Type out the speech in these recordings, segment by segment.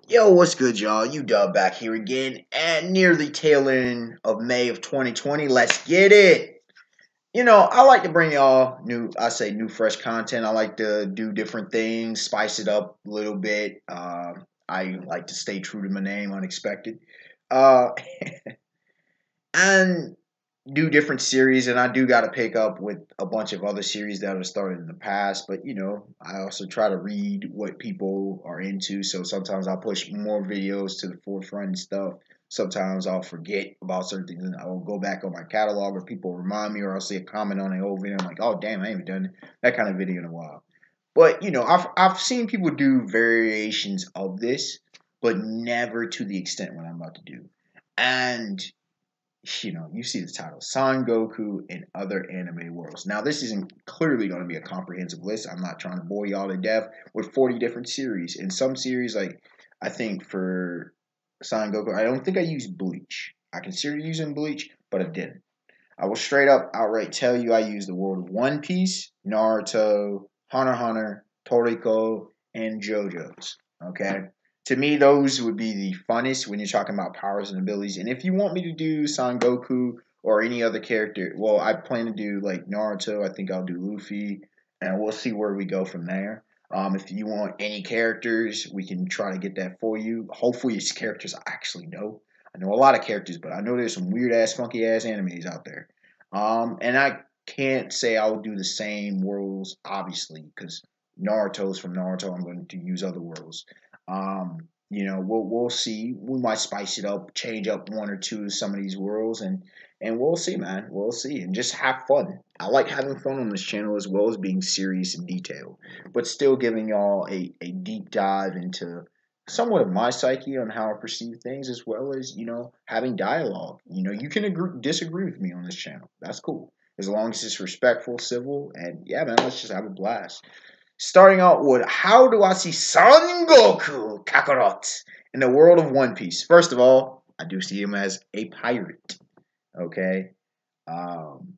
Yo, what's good, y'all? You Dub back here again, and near the tail end of May of 2020. Let's get it. I like to bring y'all new fresh content. I like to do different things, spice it up a little bit. I like to stay true to my name, unexpected. Uh, and do different series, and I do got to pick up with a bunch of other series that have started in the past. But I also try to read what people are into. So sometimes I'll push more videos to the forefront and stuff. Sometimes I'll forget about certain things, and I'll go back on my catalog, or people remind me, or I'll see a comment on an old video. I'm like, oh damn, I haven't done that kind of video in a while. But I've seen people do variations of this, but never to the extent what I'm about to do. And you see the title, Son Goku in Other Anime Worlds. Now, this isn't clearly going to be a comprehensive list. I'm not trying to bore y'all to death with 40 different series. In some series, like, I think for Son Goku, I don't think I used Bleach. I considered using Bleach, but I didn't. I will straight up, outright tell you I used the world of One Piece, Naruto, Hunter x Hunter, Toriko, and JoJo's. Okay? To me, those would be the funnest when you're talking about powers and abilities. And if you want me to do Son Goku or any other character, well, I plan to do like Naruto. I think I'll do Luffy, and we'll see where we go from there. If you want any characters, we can try to get that for you. Hopefully, it's characters I actually know. I know a lot of characters, but I know there's some weird ass, funky ass animes out there. And I can't say I'll do the same worlds, obviously, because Naruto's from Naruto. I'm going to use other worlds. We'll see. We might spice it up, change up one or two of some of these worlds, and we'll see, man. We'll see, and just have fun. I like having fun on this channel as well as being serious and detailed, but still giving y'all a deep dive into somewhat of my psyche on how I perceive things, as well as having dialogue. You can disagree with me on this channel. That's cool, as long as it's respectful, civil, and yeah, man. Let's just have a blast. Starting out with, how do I see Son Goku Kakarot in the world of One Piece? First of all, I do see him as a pirate. Okay, um,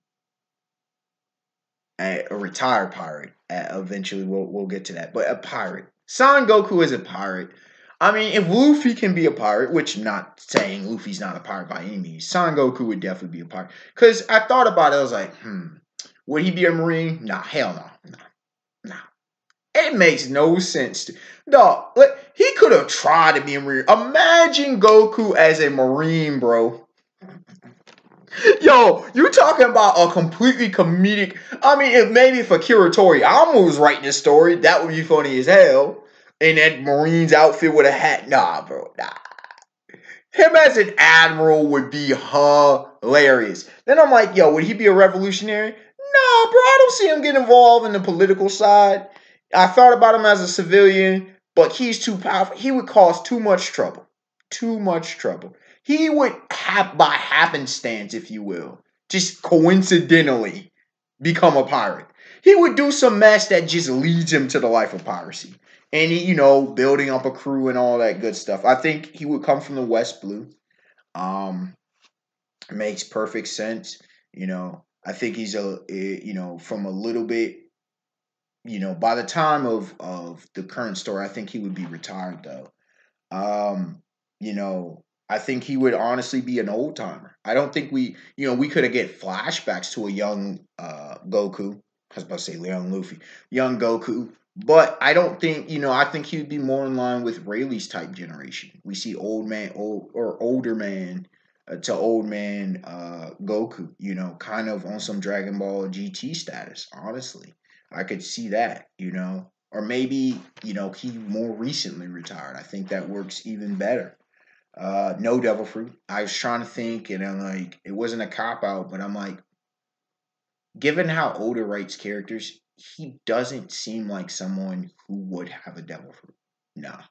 a retired pirate. Eventually, we'll get to that. But a pirate. Son Goku is a pirate. I mean, if Luffy can be a pirate, which I'm not saying Luffy's not a pirate by any means, Son Goku would definitely be a pirate. Because I thought about it, I was like, would he be a marine? Nah, hell no. Nah. It makes no sense. Dog, he could have tried to be a marine. Imagine Goku as a marine, bro. Yo, you talking about a completely comedic. I mean, if maybe if Akira Toriyama was writing this story, that would be funny as hell. In that Marine's outfit with a hat. Nah, bro. Nah. Him as an admiral would be hilarious. Then I'm like, yo, would he be a revolutionary? No, bro. I don't see him get involved in the political side. I thought about him as a civilian, but he's too powerful. He would cause too much trouble. Too much trouble. He would have, by happenstance, if you will, just coincidentally become a pirate. He would do some mess that just leads him to the life of piracy. And he, building up a crew and all that good stuff. I think he would come from the West Blue. Um, Makes perfect sense. I think he's from a little bit. By the time of the current story, I think he would be retired though. You know, I think he would honestly be an old timer. I don't think we could have get flashbacks to a young Goku. I was about to say young Luffy, young Goku. But I don't think, I think he would be more in line with Rayleigh's type generation. We see old man, old or older man to old man Goku, kind of on some Dragon Ball GT status, honestly. I could see that. Or maybe, he more recently retired. I think that works even better. No devil fruit. I was trying to think, and I'm like, it wasn't a cop out, but I'm like, given how Oda writes characters, he doesn't seem like someone who would have a devil fruit. Nah,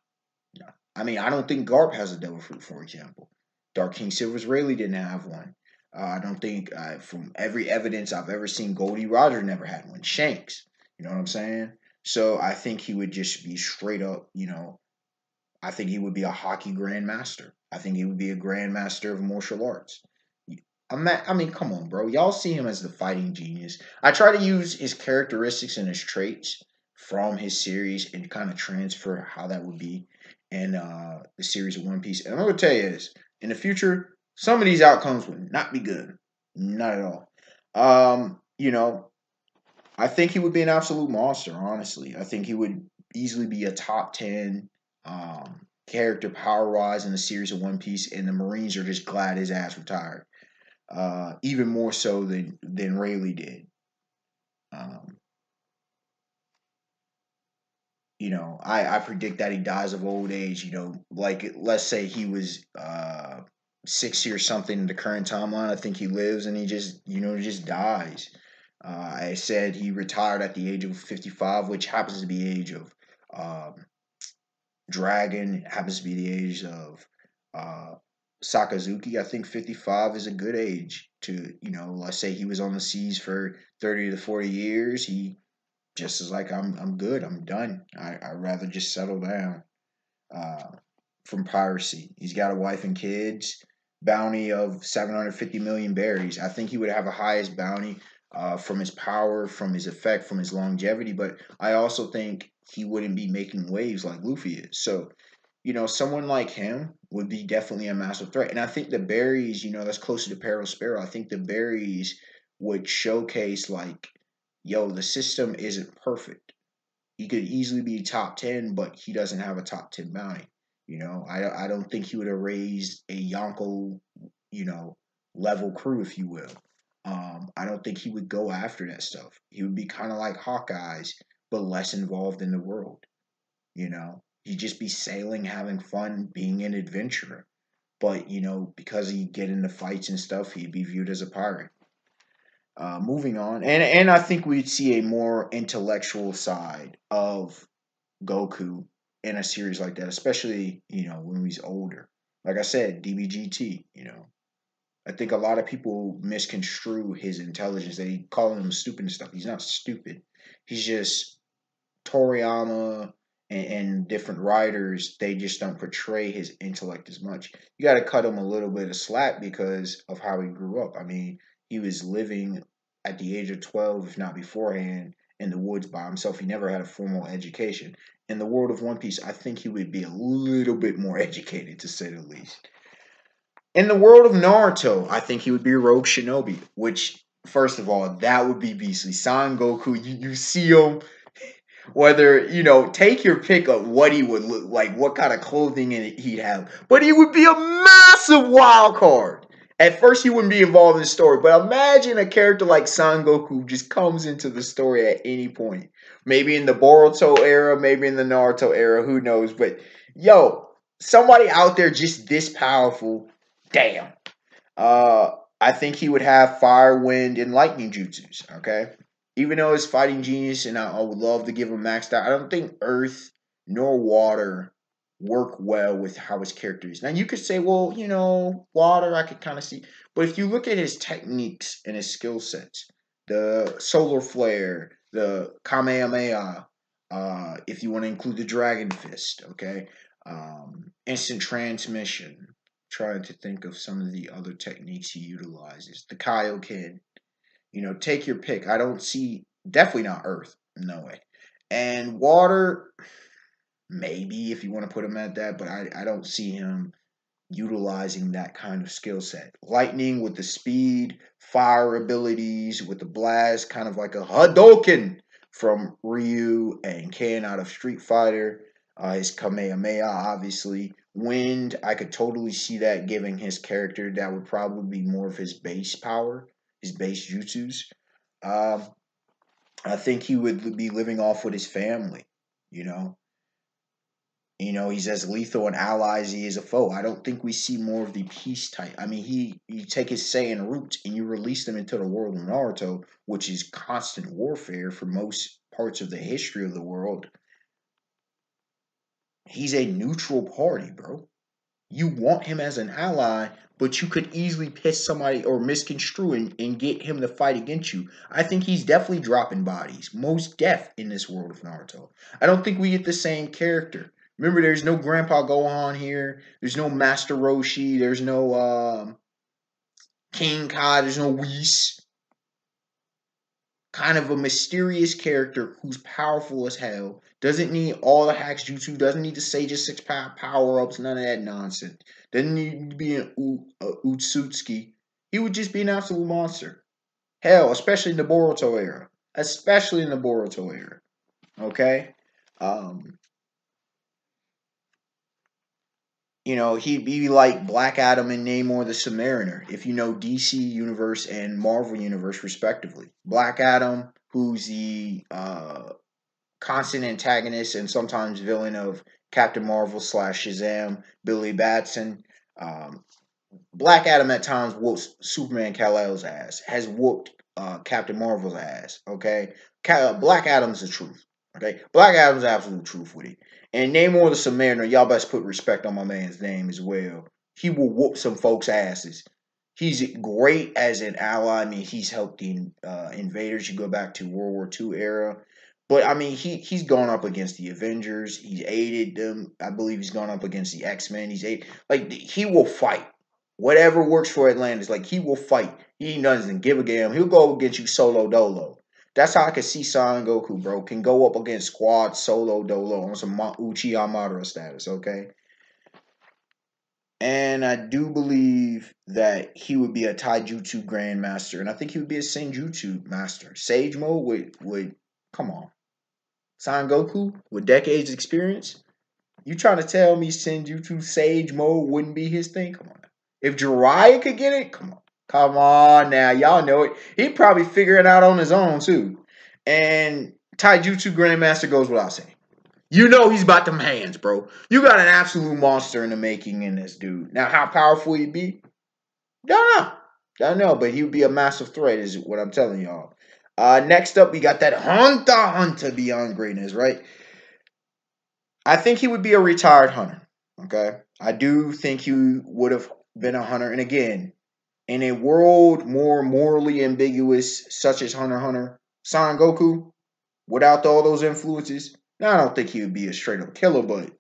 no. I mean, I don't think Garp has a devil fruit, for example. Dark King Silver's Rayleigh didn't have one. I don't think, from every evidence I've ever seen, Goldie Roger never had one. Shanks, you know what I'm saying? So I think he would just be straight up. I think he would be a hockey grandmaster. I think he would be a grandmaster of martial arts. I mean, come on, bro. Y'all see him as the fighting genius. I try to use his characteristics and his traits from his series and kind of transfer how that would be in the series of One Piece. And I'm gonna tell you this: in the future, some of these outcomes would not be good, not at all. You know, I think he would be an absolute monster. Honestly, I think he would easily be a top 10 character power wise in the series of One Piece, and the Marines are just glad his ass retired. Even more so than Rayleigh did. Um, I predict that he dies of old age. Like let's say he was 60 or something in the current timeline. I think he lives and he just dies. I said he retired at the age of 55, which happens to be the age of um, Dragon. Happens to be the age of uh, Sakazuki. I think 55 is a good age to, let's say he was on the seas for 30 to 40 years. He just is like, I'm good. I'm done. I'd rather just settle down uh, from piracy. He's got a wife and kids. Bounty of 750 million berries. I think he would have a highest bounty from his power, from his effect, from his longevity. But I also think he wouldn't be making waves like Luffy is. So, someone like him would be definitely a massive threat. And I think the berries, that's closer to Peril Sparrow. I think the berries would showcase like, yo, the system isn't perfect. He could easily be top 10, but he doesn't have a top 10 bounty. I don't think he would have raised a Yonko, you know, level crew, if you will. I don't think he would go after that stuff. He would be kind of like Hawkeyes, but less involved in the world. He'd just be sailing, having fun, being an adventurer. But because he get into fights and stuff, he'd be viewed as a pirate. Moving on, and I think we'd see a more intellectual side of Goku in a series like that, especially when he's older. Like I said, DBGT. I think a lot of people misconstrue his intelligence. They call him stupid and stuff. He's not stupid. He's just Toriyama and different writers. They just don't portray his intellect as much. You got to cut him a little bit of slack because of how he grew up. I mean, he was living at the age of 12, if not beforehand, in the woods by himself. He never had a formal education. In the world of One Piece, I think he would be a little bit more educated, to say the least. In the world of Naruto, I think he would be a rogue shinobi, which, first of all, that would be beastly. Son Goku, you see him, whether, take your pick of what he would look like, what kind of clothing he'd have, but he would be a massive wild card. At first, he wouldn't be involved in the story, but imagine a character like Son Goku just comes into the story at any point. Maybe in the Boruto era, maybe in the Naruto era, who knows? But yo, somebody out there just this powerful, damn. Uh, I think he would have fire, wind, and lightning jutsus. Okay, even though he's fighting genius, and I would love to give him maxed out. I don't think earth nor water work well with how his character is. Now you could say, well, water I could kind of see, but if you look at his techniques and his skill sets, the solar flare, the Kamehameha, if you want to include the Dragon Fist, okay, instant transmission. Trying to think of some of the other techniques he utilizes. The Kaioken, take your pick. I don't see, definitely not Earth, no way. And water, maybe if you want to put him at that, but I don't see him utilizing that kind of skill set. Lightning with the speed, fire abilities with the blast, kind of like a Hadouken from Ryu and Ken out of Street Fighter. His Kamehameha, obviously. Wind, I could totally see that giving his character that would probably be more of his base power, his base jutsus. Um, I think he would be living off with his family, you know. He's as lethal an ally as he is a foe. I don't think we see more of the peace type. I mean, you take his Saiyan roots and you release them into the world of Naruto, which is constant warfare for most parts of the history of the world. He's a neutral party, bro. You want him as an ally, but you could easily piss somebody or misconstrue and get him to fight against you. I think he's definitely dropping bodies, most deaf in this world of Naruto. I don't think we get the same character. Remember, there's no Grandpa Gohan here. There's no Master Roshi. There's no King Kai. There's no Whis. kind of a mysterious character who's powerful as hell. Doesn't need all the hacks jutsu. Doesn't need the Sage's six power ups. None of that nonsense. Doesn't need to be an Utsutsuki. He would just be an absolute monster. Hell, especially in the Boruto era. Especially in the Boruto era. Okay? Um, he'd be like Black Adam and Namor the Submariner, if you know DC Universe and Marvel Universe, respectively. Black Adam, who's the constant antagonist and sometimes villain of Captain Marvel slash Shazam, Billy Batson. Um, Black Adam at times whoops Superman Kal-El's ass, has whooped Captain Marvel's ass. Okay, Black Adam's the truth. Okay, Black Adam's the absolute truth with it. And Namor the Submariner, y'all best put respect on my man's name as well. He will whoop some folks' asses. He's great as an ally. I mean, he's helped the invaders. You go back to World War II era. But I mean, he's gone up against the Avengers. He's aided them. I believe he's gone up against the X-Men. He will fight. Whatever works for Atlantis, like he will fight. He doesn't give a damn. He'll go against you solo dolo. That's how I can see Son Goku, bro. Can go up against squad solo dolo on some Uchiha Madara status, okay? And I do believe that he would be a Taijutsu Grandmaster, and I think he would be a Senjutsu Master. Sage Mode would come on. Son Goku with decades experience. You trying to tell me Senjutsu Sage Mode wouldn't be his thing? Come on. If Jiraiya could get it, come on. Come on now. Y'all know it. He'd probably figure it out on his own too. And Taijutsu Grandmaster goes without saying. You know he's about them hands, bro. You got an absolute monster in the making in this dude. Now, how powerful he'd be? Don't know, but he would be a massive threat, is what I'm telling y'all. Next up, we got that Hunter Beyond Greatness, right? I think he would be a retired hunter. Okay, I do think he would have been a hunter. And again, in a world more morally ambiguous, such as Hunter x Hunter, Son Goku, without all those influences, now I don't think he would be a straight up killer, but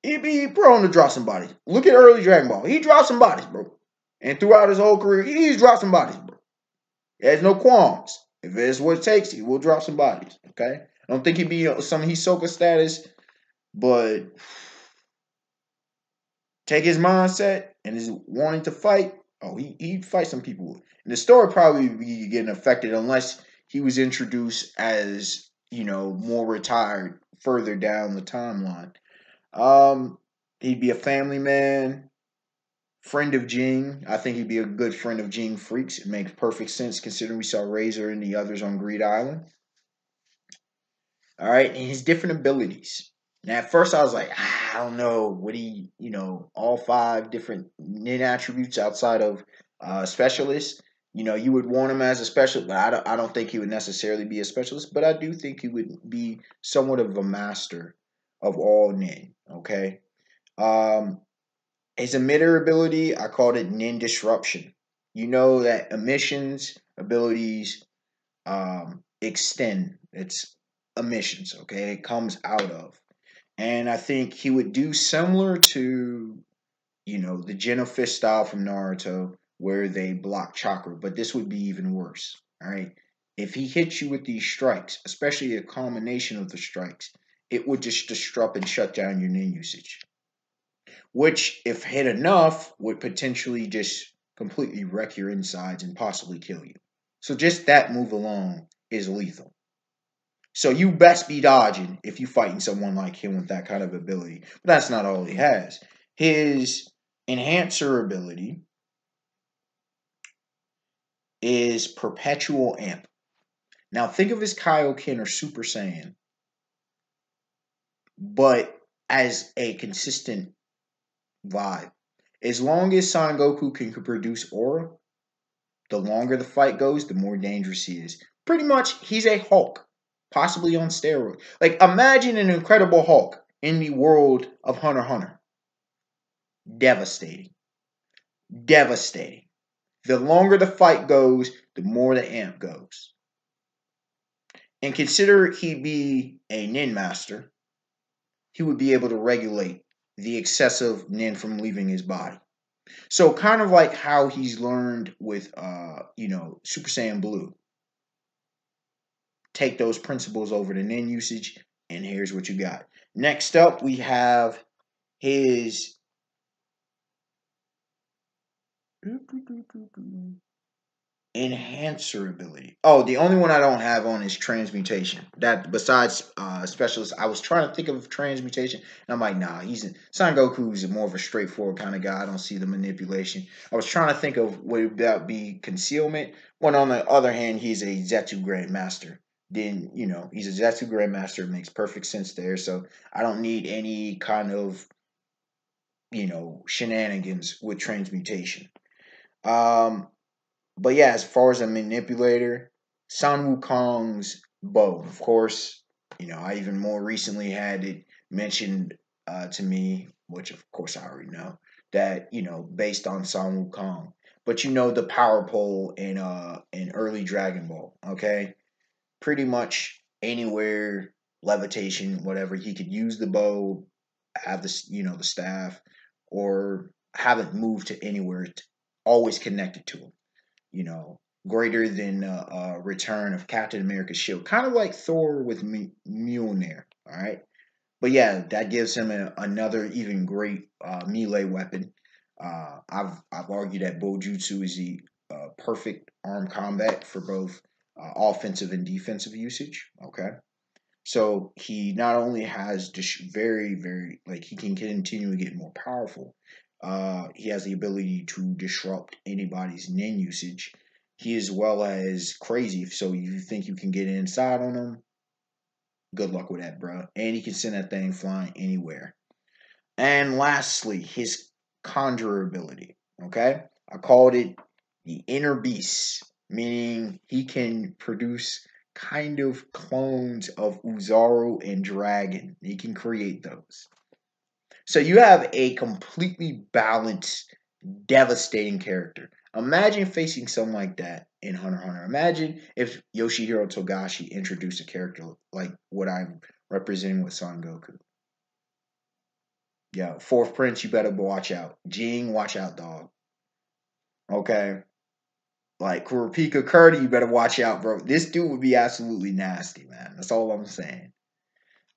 he'd be prone to drop some bodies. Look at early Dragon Ball. He dropped some bodies, bro. And throughout his whole career, he's dropped some bodies, bro. There's no qualms. If it's what it takes, he will drop some bodies. Okay? I don't think he'd be some Hisoka status, but take his mindset and his wanting to fight. Oh, he'd fight some people. And the story probably be getting affected unless he was introduced as, more retired further down the timeline. He'd be a family man, friend of Jing. I think he'd be a good friend of Jing Freaks. It makes perfect sense considering we saw Razor and the others on Greed Island. All right, and his different abilities. Now, at first, I was like, I don't know. Would he, all 5 different nin attributes outside of specialist? You would want him as a specialist, but I don't think he would necessarily be a specialist. But I do think he would be somewhat of a master of all nin. Okay. His emitter ability, I called it nin disruption. You know that emissions abilities extend. It's emissions. Okay, it comes out of. And I think he would do similar to, the Genofish style from Naruto, where they block chakra, but this would be even worse. All right. If he hits you with these strikes, especially a combination of the strikes, it would just disrupt and shut down your nin usage. Which, if hit enough, would potentially just completely wreck your insides and possibly kill you. So just that move alone is lethal. So you best be dodging if you're fighting someone like him with that kind of ability. But that's not all he has. His enhancer ability is perpetual amp. Now think of his Kaioken or Super Saiyan, but as a consistent vibe. As long as Son Goku can produce aura, the longer the fight goes, the more dangerous he is. Pretty much, he's a Hulk, possibly on steroids. Like, imagine an Incredible Hulk in the world of Hunter x Hunter. Devastating. Devastating. The longer the fight goes, the more the amp goes. And consider he be a nin master, he would be able to regulate the excessive nin from leaving his body. So kind of like how he's learned with Super Saiyan Blue. take those principles over to nin usage, and here's what you got. Next up, we have his enhancer ability. Oh, the only one I don't have on is transmutation. That besides specialist, I was trying to think of transmutation, and I'm like, nah, Son Goku is more of a straightforward kind of guy. I don't see the manipulation. I was trying to think of would that be concealment. When on the other hand, he's a Zetsu Grandmaster. Then he's a Zetsu Grandmaster. It makes perfect sense there. So I don't need any kind of shenanigans with transmutation. Um, but yeah, as far as a manipulator, Sun Wukong's bow. Of course, I even more recently had it mentioned to me, which of course I already know, that, based on Sun Wukong. But the power pole in early Dragon Ball, okay? Pretty much anywhere, levitation, whatever, he could use the bow, have the staff, or have it moved to anywhere, always connected to him, you know, greater than return of Captain America's shield, kind of like Thor with Mjolnir. All right, but yeah, that gives him another even great melee weapon. I've argued that Bojutsu is the perfect armed combat for both offensive and defensive usage. Okay, so he not only has very, very, like, he can continue to get more powerful. He has the ability to disrupt anybody's nin usage. He as well as crazy. So you think you can get inside on him? Good luck with that, bro. And he can send that thing flying anywhere. And lastly, his conjurer ability. Okay, I called it the inner beast, meaning he can produce kind of clones of Uzaru and Dragon. He can create those. So you have a completely balanced, devastating character. Imagine facing someone like that in Hunter x Hunter. Imagine if Yoshihiro Togashi introduced a character like what I'm representing with Son Goku. Yo, Fourth Prince, you better watch out. Jing, watch out, dog. Okay. Like Kurapika Curdy, you better watch out, bro. This dude would be absolutely nasty, man. That's all I'm saying.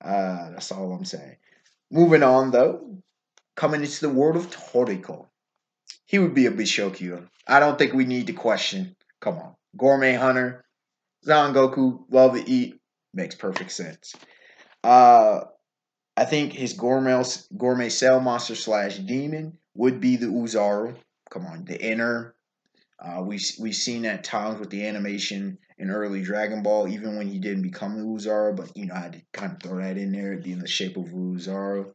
That's all I'm saying. Moving on, though. Coming into the world of Toriko. He would be a Bishokyu. I don't think we need to question. Come on. Gourmet Hunter, Zangoku, love to eat. Makes perfect sense. I think his gourmet cell monster slash demon would be the Uzaru. Come on, the inner. We've seen at times with the animation in early Dragon Ball, even when he didn't become the Uzaru, but I had to kind of throw that in there, being the shape of Uzaru.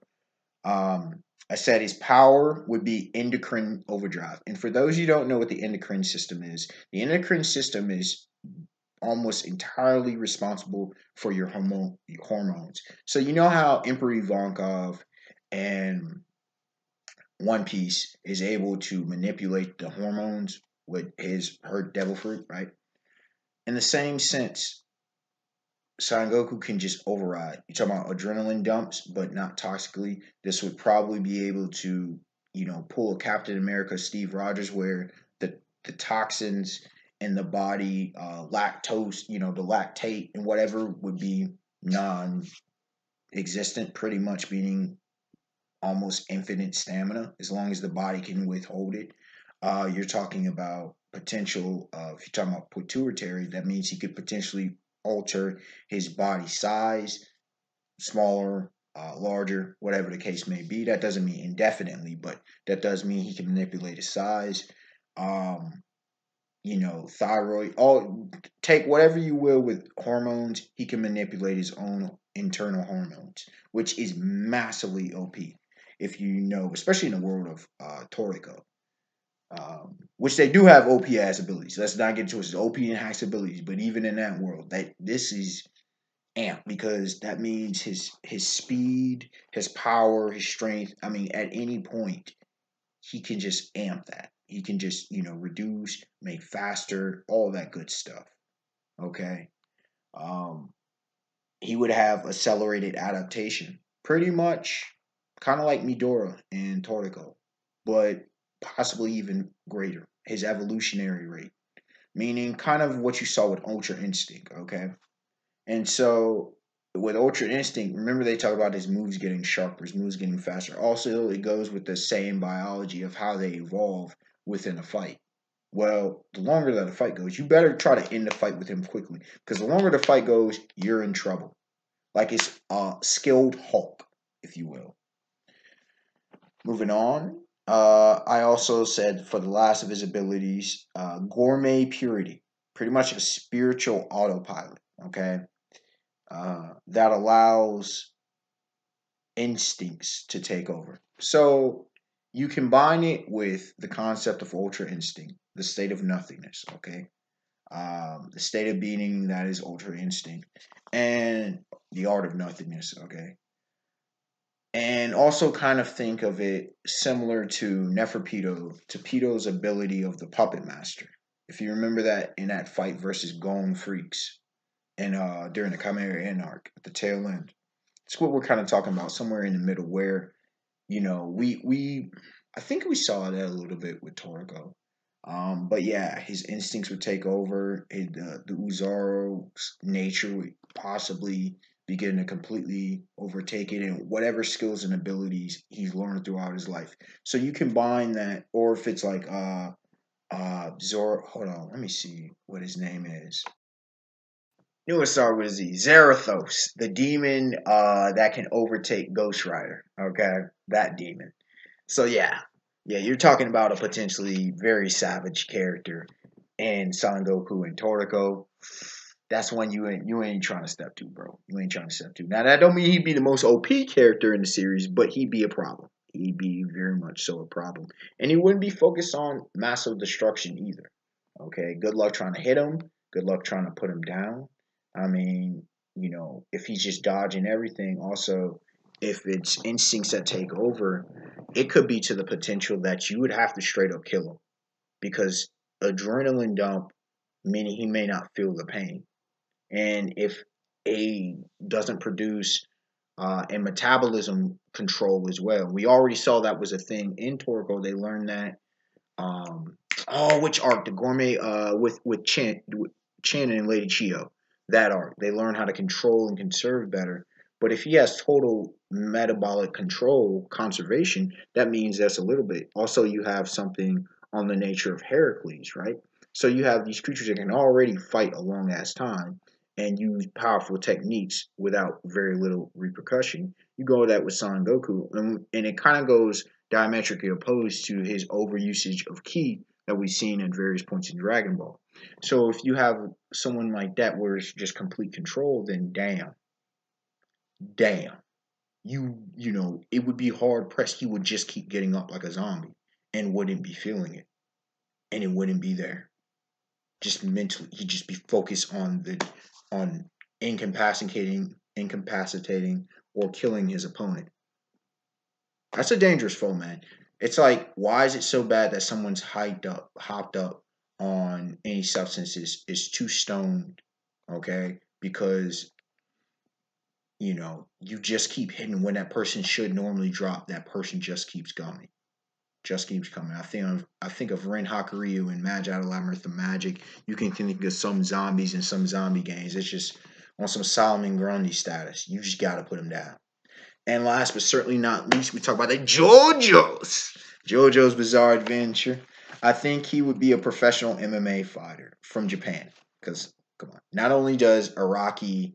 I said his power would be endocrine overdrive. And for those you don't know what the endocrine system is, the endocrine system is almost entirely responsible for your hormones. So you know how Emperor Ivankov and One Piece is able to manipulate the hormones with her devil fruit, right? In the same sense, Son Goku can just override. You're talking about adrenaline dumps, but not toxically. This would probably be able to, pull a Captain America Steve Rogers where the toxins in the body, lactose, the lactate and whatever would be non-existent, pretty much meaning almost infinite stamina as long as the body can withhold it. You're talking about potential. If you're talking about pituitary, that means he could potentially alter his body size, smaller, larger, whatever the case may be. That doesn't mean indefinitely, but that does mean he can manipulate his size. Thyroid. All take whatever you will with hormones. He can manipulate his own internal hormones, which is massively OP. If you know, especially in the world of Toriko, which they do have OP ass abilities. Let's not get into his OP and hacks abilities, but even in that world, that this is amp because that means his speed, his power, his strength. I mean, at any point, he can just amp that. He can just reduce, make faster, all that good stuff. Okay, um, he would have accelerated adaptation, pretty much, kind of like Midora and Toriko, but possibly even greater. His evolutionary rate, meaning kind of what you saw with Ultra Instinct. Okay, And so with Ultra Instinct, remember they talk about his moves getting sharper, his moves getting faster. Also, it goes with the same biology of how they evolve within a fight. Well, the longer that a fight goes, you better try to end the fight with him quickly. Because the longer the fight goes, you're in trouble. Like it's a skilled Hulk, if you will. Moving on. I also said for the last of his abilities, gourmet purity. Pretty much a spiritual autopilot. Okay. That allows instincts to take over. So you combine it with the concept of ultra instinct, the state of nothingness, okay? The state of being that is ultra instinct, and the art of nothingness, okay? And also kind of think of it similar to Neferpito, to Pito's ability of the puppet master. If you remember that in that fight versus Gone Freaks and during the Chimera Ant arc at the tail end. It's what we're kind of talking about, somewhere in the middle where, we I think we saw that a little bit with Torgo. But yeah, his instincts would take over. The Uzaro's nature would possibly begin to completely overtake it, and whatever skills and abilities he's learned throughout his life. So you combine that, or if it's like Zoro. Hold on, let me see what his name is. Newest Star Wars Z, Zarathos, the demon that can overtake Ghost Rider. Okay, that demon. So yeah, you're talking about a potentially very savage character in Son Goku and Toriko. That's one you ain't trying to step to, bro. You ain't trying to step to. Now that don't mean he'd be the most OP character in the series, but he'd be a problem. He'd be very much so a problem, and he wouldn't be focused on massive destruction either. Okay, good luck trying to hit him. Good luck trying to put him down. I mean, if he's just dodging everything, also, if it's instincts that take over, it could be to the potential that you would have to straight up kill him because adrenaline dump, meaning he may not feel the pain. And if A doesn't produce and metabolism control as well, we already saw that was a thing in Torgo. They learned that which arc? The gourmet with Chan and Lady Chio. That arc. They learn how to control and conserve better. But if he has total metabolic control, conservation, that means that's a little bit. Also, you have something on the nature of Heracles, right? So you have these creatures that can already fight a long ass time and use powerful techniques without very little repercussion. You go with that with Son Goku, and it kind of goes diametrically opposed to his overusage of ki that we've seen at various points in Dragon Ball. So if you have someone like that where it's just complete control, then damn, it would be hard pressed. He would just keep getting up like a zombie and wouldn't be feeling it, and it wouldn't be there. Just mentally, he'd just be focused on incapacitating, or killing his opponent. That's a dangerous foe, man. It's like, why is it so bad that someone's hopped up on any substances is too stoned, okay? Because you just keep hitting when that person should normally drop. That person just keeps going, just keeps coming. I think of Ren Hakuryu and Magi the Labyrinth of Magic. You can think of some zombies in some zombie games. It's just on some Solomon Grundy status. You just got to put them down. And last but certainly not least, we talk about the JoJo's Bizarre Adventure. I think he would be a professional MMA fighter from Japan. Because, come on, not only does Araki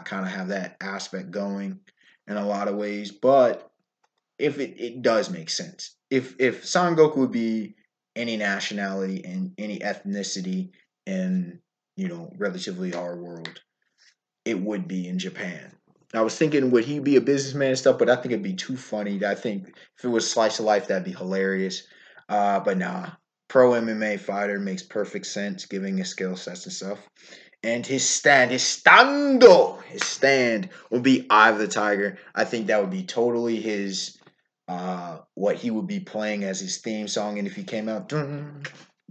kind of have that aspect going in a lot of ways, but if it does make sense. If Son Goku would be any nationality and any ethnicity in, relatively our world, it would be in Japan. I was thinking, would he be a businessman and stuff? But I think it'd be too funny. I think if it was slice of life, that'd be hilarious. But nah, pro MMA fighter makes perfect sense, giving his skill sets and stuff. And his stand would be Eye of the Tiger. I think that would be totally his, what he would be playing as his theme song. And if he came out, dun,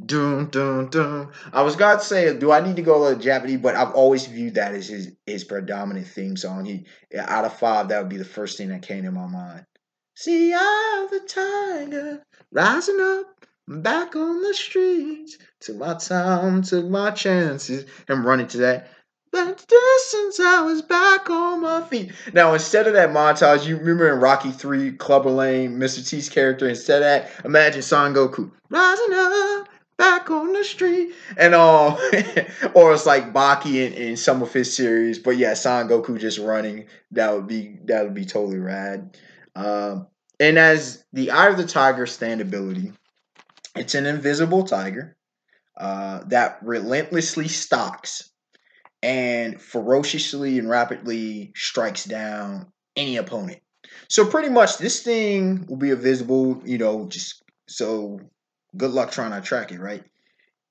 dun, dun, dun. I was going to say, do I need to go to Japanese? But I've always viewed that as his predominant theme song. Out of five, that would be the first thing that came to my mind. See, I the tiger rising up, back on the streets. Took my time, took my chances, and running to that. But distance, I was back on my feet. Now, instead of that montage, you remember in Rocky 3, Clubber Lang, Mr. T's character, instead of that, imagine Son Goku rising up, back on the street. And or it's like Baki in some of his series. But yeah, Son Goku just running. That would be totally rad. And as the Eye of the Tiger stand ability, it's an invisible tiger that relentlessly stalks and ferociously and rapidly strikes down any opponent. So pretty much this thing will be invisible, just so good luck trying to track it, right?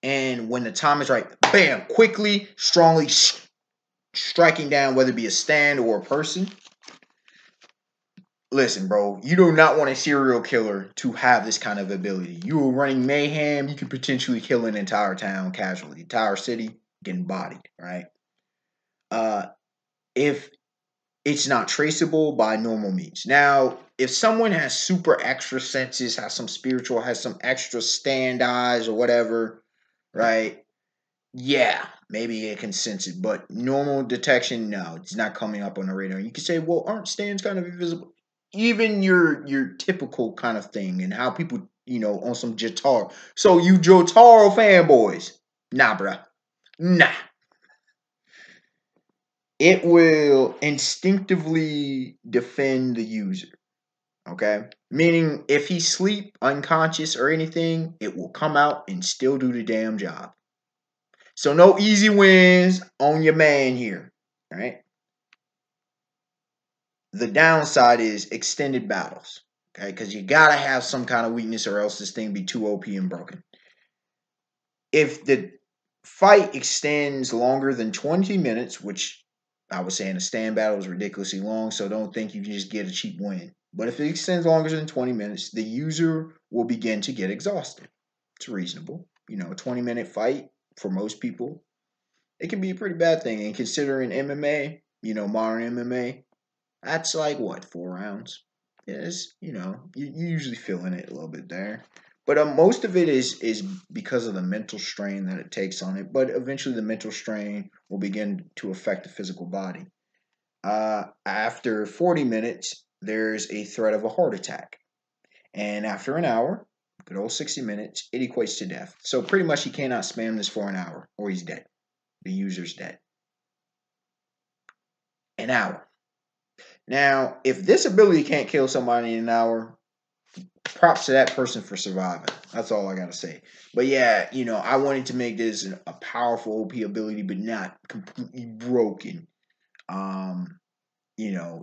And when the time is right, bam, quickly, strongly striking down, whether it be a stand or a person. Listen, bro, you do not want a serial killer to have this kind of ability. You are running mayhem, you can potentially kill an entire town casually, entire city getting bodied, right? Uh, if it's not traceable by normal means. Now, if someone has super extra senses, has some spiritual, has some extra stand eyes or whatever, right? Yeah, maybe it can sense it, but normal detection, no, it's not coming up on the radar. You can say, well, aren't stands kind of invisible? Even your typical kind of thing and how people, on some Jotaro. So you Jotaro fanboys, nah, bruh, nah. It will instinctively defend the user. Okay? Meaning if he sleep, unconscious, or anything, it will come out and still do the damn job. So no easy wins on your man here. All right? The downside is extended battles. Okay? Because you gotta have some kind of weakness or else this thing be too OP and broken. If the fight extends longer than 20 minutes, which I was saying a stand battle is ridiculously long, so don't think you can just get a cheap win. But if it extends longer than 20 minutes, the user will begin to get exhausted. It's reasonable. A 20-minute fight for most people, it can be a pretty bad thing. And considering MMA, modern MMA, that's like what, 4 rounds? Yes, you usually feeling it a little bit there. But most of it is because of the mental strain that it takes on it. But eventually, the mental strain will begin to affect the physical body. After 40 minutes, there's a threat of a heart attack. And after an hour, good old 60 minutes, it equates to death. So pretty much he cannot spam this for an hour or he's dead. The user's dead. An hour. Now, if this ability can't kill somebody in an hour, props to that person for surviving. That's all I gotta say. But yeah, I wanted to make this a powerful OP ability, but not completely broken.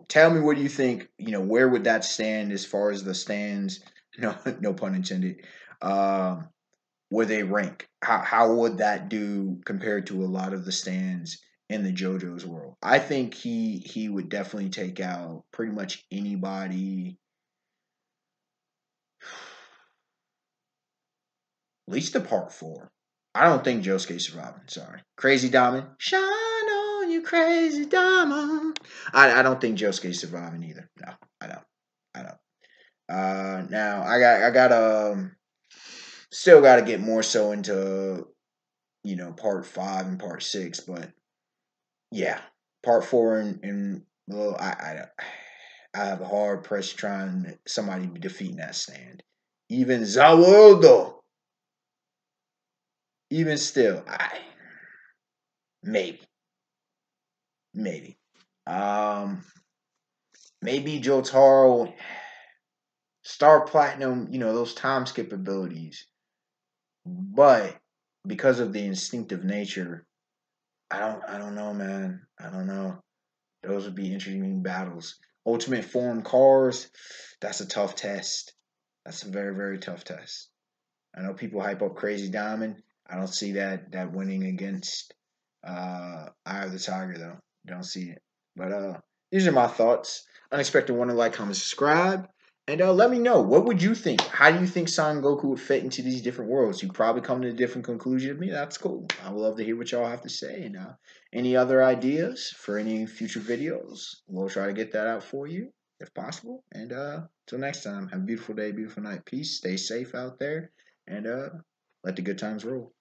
Tell me what you think. Where would that stand as far as the stands? No, no pun intended. Where they rank? How would that do compared to a lot of the stands in the JoJo's world? I think he would definitely take out pretty much anybody. At least the part 4. I don't think Josuke's surviving. Sorry. Crazy Diamond. Shine on you, Crazy Diamond. I don't think Josuke's surviving either. No, I don't. I don't. Now I got still got to get more so into part 5 and part 6, but yeah, part 4 and well, I have a hard press trying somebody defeating that stand. Even Zawaldo. Even still, maybe. Maybe. Um Maybe Jotaro Star Platinum, those time skip abilities. But because of the instinctive nature, I don't know, man. I don't know. Those would be interesting battles. Ultimate Form Cars, that's a tough test. That's a very, very tough test. I know people hype up Crazy Diamond. I don't see that winning against Eye of the Tiger though. Don't see it. But these are my thoughts. Unexpected Wonder, like, comment, subscribe. And let me know, what would you think? How do you think Son Goku would fit into these different worlds? You probably come to a different conclusion than me. That's cool. I would love to hear what y'all have to say. And any other ideas for any future videos, we'll try to get that out for you if possible. And till next time, have a beautiful day, beautiful night. Peace. Stay safe out there. And let the good times roll.